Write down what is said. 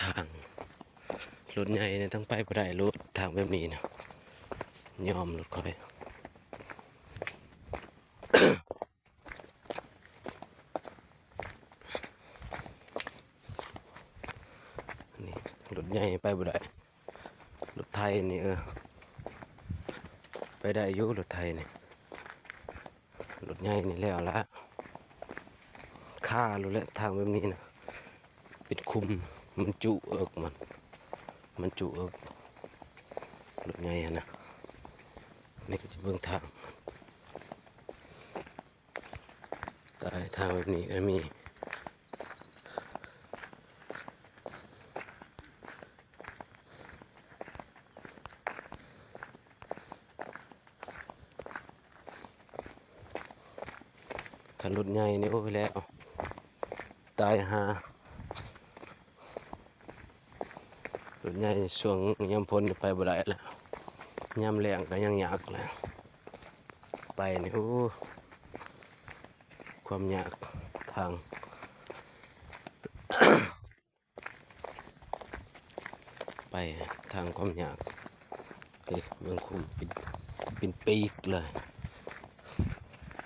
ทางรถใหญ่เนี่ยต้องไปบ่ได้รถทางแบบนี้นะยอมรถคอยนี่รถใหญ่ไปบ่ได้รถไทยนี่ไปได้อยู่รถไทยนี่รถใหญ่นี่แล้วละค่ารถและทางแบบนี้นะเป็นคุมมันจุมันจุรถใหญ่นะนี่ก็จะเบื้องทางแต่ทางแบบนี้มีขันรถใหญ่นี่โอ้ยแล้วตายหารถใหญ่ช่วงยามพ้นไปบ่ได้แล้วยามแรงก็ยังยากแล้วไปนี่โอ้ความยากทาง ไปทางความยากเฮ้ยเมืองคุมเป็นปีกเลย